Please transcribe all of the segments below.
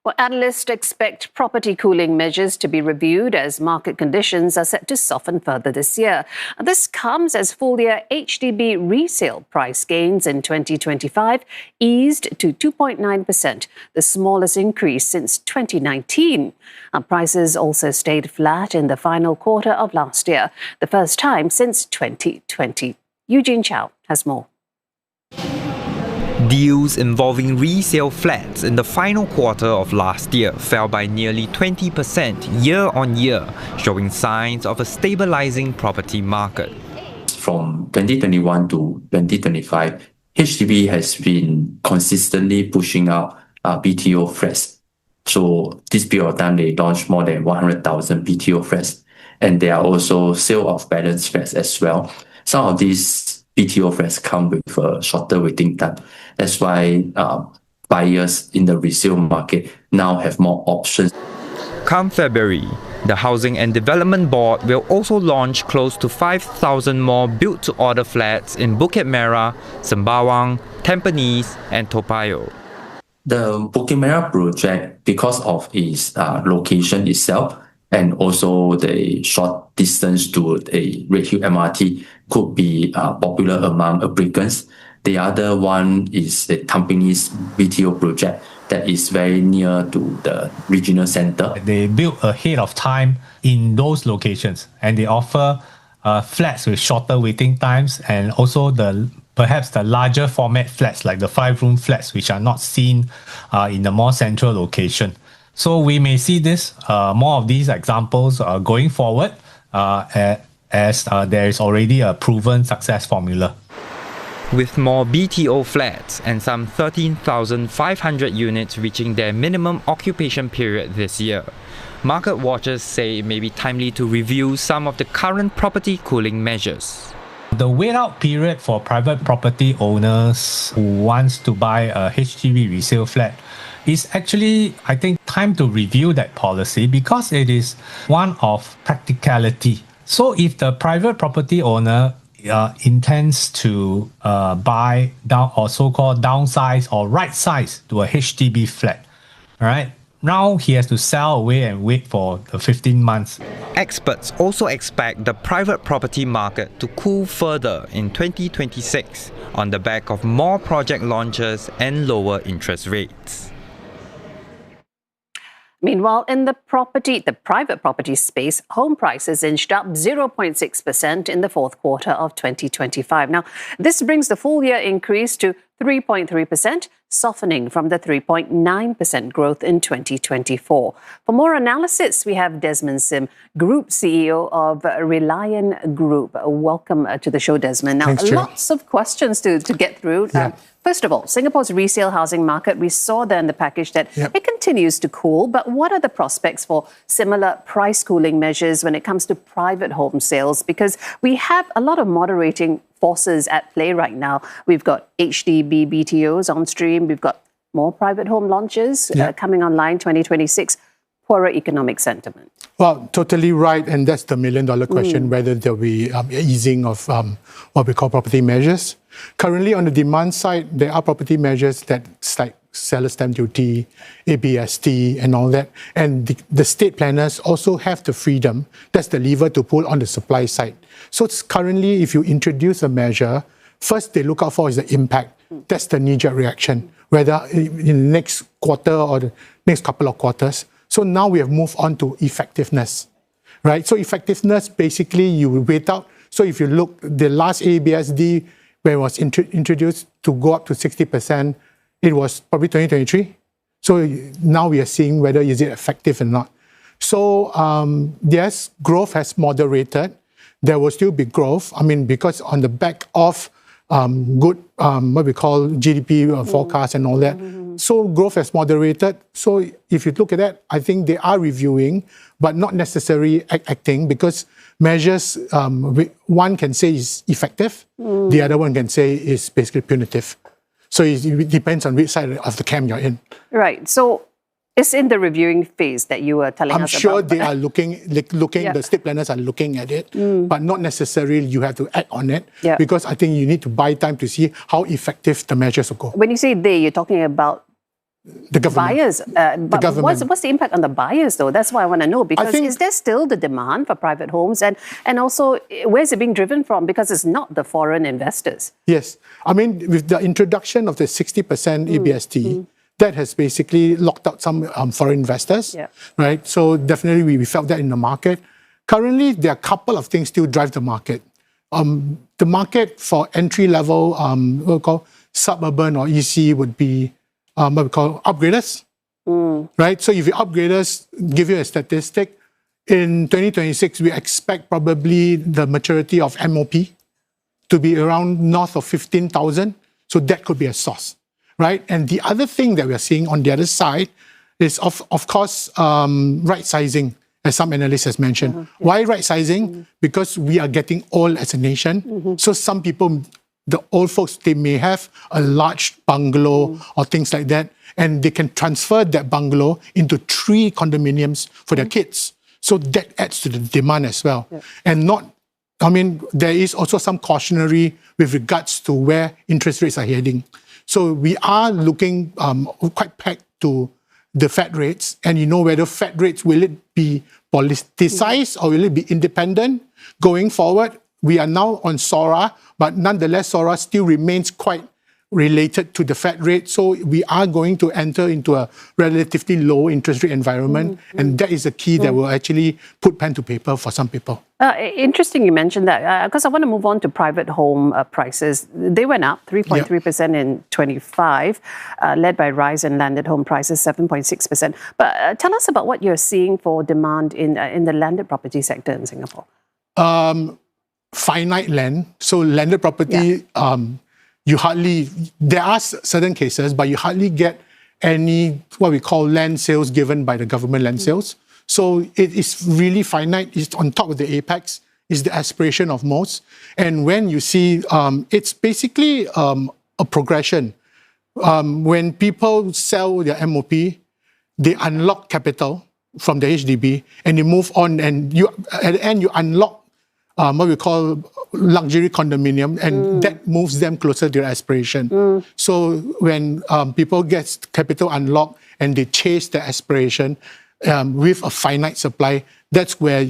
Well, analysts expect property cooling measures to be reviewed as market conditions are set to soften further this year. This comes as full-year HDB resale price gains in 2025 eased to 2.9%, the smallest increase since 2019. Prices also stayed flat in the final quarter of last year, the first time since 2020. Eugene Chow has more. Deals involving resale flats in the final quarter of last year fell by nearly 20% year-on-year, showing signs of a stabilising property market. From 2021 to 2025, HDB has been consistently pushing out BTO flats. So this period of time, they launched more than 100,000 BTO flats, and there are also sale of balance flats as well. Some of these BTO flats come with a shorter waiting time. That's why buyers in the resale market now have more options. Come February, the Housing and Development Board will also launch close to 5,000 more built-to-order flats in Bukit Merah, Sembawang, Tampines and Toa Payoh. The Bukit Merah project, because of its location itself and also the short distance to a Redhill MRT, could be popular among applicants. The other one is the Tampines BTO project that is very near to the regional center. They built ahead of time in those locations, and they offer flats with shorter waiting times, and also perhaps the larger format flats like the 5-room flats, which are not seen in the more central location. So we may see more of these examples going forward as there is already a proven success formula. With more BTO flats and some 13,500 units reaching their minimum occupation period this year, market watchers say it may be timely to review some of the current property cooling measures. The wait-out period for private property owners who wants to buy a HDB resale flat is actually, I think, time to review that policy because it is one of practicality. So if the private property owner intends to buy down or so-called downsize or right size to a HDB flat, right? Now he has to sell away and wait for the 15 months. Experts also expect the private property market to cool further in 2026 on the back of more project launches and lower interest rates. Meanwhile, in the private property space, home prices inched up 0.6% in the fourth quarter of 2025. Now, this brings the full-year increase to 3.3%, softening from the 3.9% growth in 2024. For more analysis, we have Desmond Sim, Group CEO of Reliant Group. Welcome to the show, Desmond. Now, Thanks, lots of questions to get through. Yeah. First of all, Singapore's resale housing market, we saw there in the package that it continues to cool, but what are the prospects for similar price cooling measures when it comes to private home sales? Because we have a lot of moderating forces at play right now. We've got HDB BTOs on stream, we've got more private home launches coming online 2026, poorer economic sentiment. Well, totally right, and that's the million-dollar question, whether there'll be easing of what we call property measures. Currently, on the demand side, there are property measures that's like seller stamp duty, ABST, and all that. And the state planners also have the freedom, that's the lever to pull on the supply side. So it's currently, if you introduce a measure, first they look out for is the impact. That's the knee-jerk reaction, whether in the next quarter or the next couple of quarters. So now we have moved on to effectiveness, right? So effectiveness, basically, you will wait out. So if you look, the last ABSD, when it was introduced to go up to 60%, it was probably 2023. So now we are seeing whether is it effective or not. So yes, growth has moderated. There will still be growth. I mean, because on the back of good, what we call GDP forecast and all that. So growth has moderated. So if you look at that, I think they are reviewing, but not necessarily acting because measures, one can say is effective, the other one can say is basically punitive. So it depends on which side of the camp you're in. Right. So it's in the reviewing phase that you were telling us about. I'm sure they are looking, the state planners are looking at it, but not necessarily you have to act on it because I think you need to buy time to see how effective the measures will go. When you say they, you're talking about The government. Buyers, but government. what's the impact on the buyers though? That's what I want to know, because think- is there still the demand for private homes, and also where's it being driven from? Because it's not the foreign investors. Yes. I mean, with the introduction of the 60% ABST, that has basically locked out some foreign investors, Yeah. right? So definitely we felt that in the market. Currently, there are a couple of things still drive the market. The market for entry-level, what we call suburban or EC would be what we call upgraders, right? So if you upgraders, give you a statistic, in 2026, we expect probably the maturity of MOP to be around north of 15,000. So that could be a source, right? And the other thing that we are seeing on the other side is, of course, right sizing, as some analysts has mentioned. Why right sizing? Because we are getting old as a nation. So some people, the old folks, they may have a large bungalow or things like that, and they can transfer that bungalow into 3 condominiums for their kids. So that adds to the demand as well. And there is also some cautionary with regards to where interest rates are heading. So we are looking quite pegged to the Fed rates, and whether Fed rates, will it be politicized or will it be independent going forward? We are now on SORA, but nonetheless, SORA still remains quite related to the Fed rate. So we are going to enter into a relatively low interest rate environment. And that is the key that will actually put pen to paper for some people. Interesting you mentioned that, because I want to move on to private home prices. They went up 3.3% in 25, led by rise in landed home prices, 7.6%. But tell us about what you're seeing for demand in the landed property sector in Singapore. Finite land. So landed property, there are certain cases, but you hardly get any, what we call land sales given by the government land sales. So it is really finite. It's on top of the apex, is the aspiration of most. And when you see, it's basically a progression. When people sell their MOP, they unlock capital from the HDB and they move on, and at the end you unlock what we call luxury condominium, and that moves them closer to their aspiration. So when people get capital unlocked and they chase their aspiration with a finite supply, that's where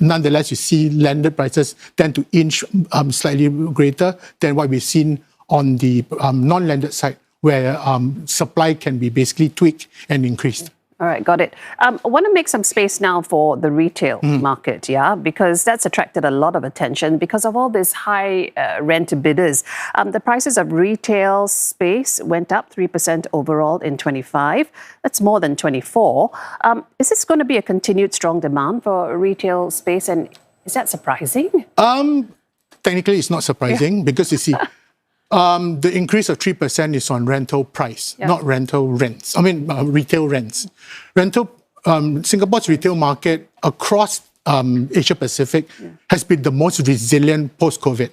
nonetheless you see landed prices tend to inch slightly greater than what we've seen on the non-landed side, where supply can be basically tweaked and increased. All right, got it. I want to make some space now for the retail market, because that's attracted a lot of attention because of all these high rent bidders. The prices of retail space went up 3% overall in 25. That's more than 24. Is this going to be a continued strong demand for retail space, and is that surprising? Technically, it's not surprising because you see, the increase of 3% is on rental price, not rental rents. Retail rents. Singapore's retail market across Asia Pacific has been the most resilient post-COVID,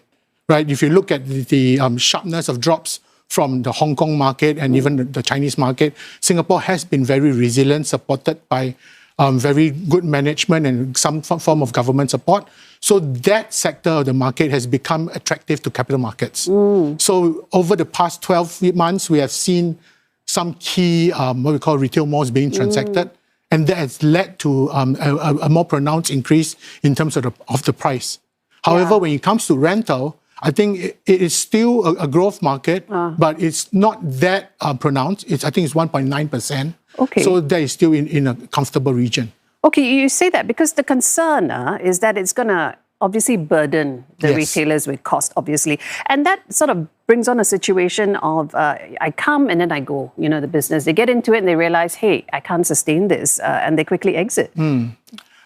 right? If you look at the sharpness of drops from the Hong Kong market and even the Chinese market, Singapore has been very resilient, supported by very good management and some form of government support. So that sector of the market has become attractive to capital markets. So over the past 12 months, we have seen some key, what we call retail malls being transacted. And that has led to a more pronounced increase in terms of the price. However, when it comes to rental, I think it is still a growth market, but it's not that pronounced. I think it's 1.9%. Okay. So that is still in a comfortable region. Okay, you say that because the concern is that it's going to obviously burden the retailers with cost, obviously. And that sort of brings on a situation of I come and then I go, the business. They get into it and they realize, hey, I can't sustain this, and they quickly exit.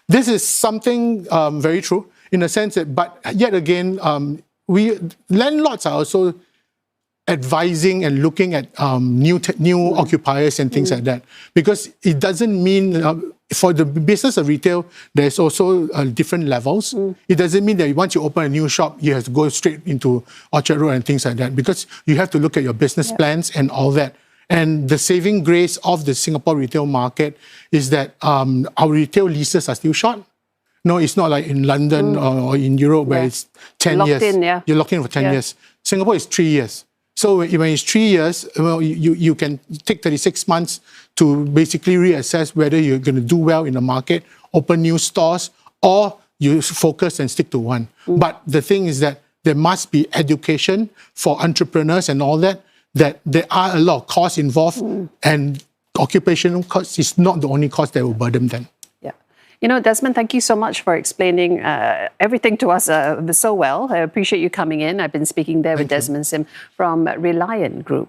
This is something very true in a sense that, but yet again, landlords are also advising and looking at new occupiers and things like that, because it doesn't mean for the business of retail there's also different levels. It doesn't mean that once you open a new shop you have to go straight into Orchard Road and things like that, because you have to look at your business plans and all that. And the saving grace of the Singapore retail market is that our retail leases are still short. No, it's not like in London or in Europe where it's 10 years. Locked in, You're locked in for 10 years. Singapore is 3 years. So when it's 3 years, well, you can take 36 months to basically reassess whether you're going to do well in the market, open new stores, or you focus and stick to one. But the thing is that there must be education for entrepreneurs and all that there are a lot of costs involved, and occupational costs is not the only cost that will burden them. Yeah. You know, Desmond, thank you so much for explaining everything to us so well. I appreciate you coming in. I've been speaking there with Desmond Sim from Reliant Group.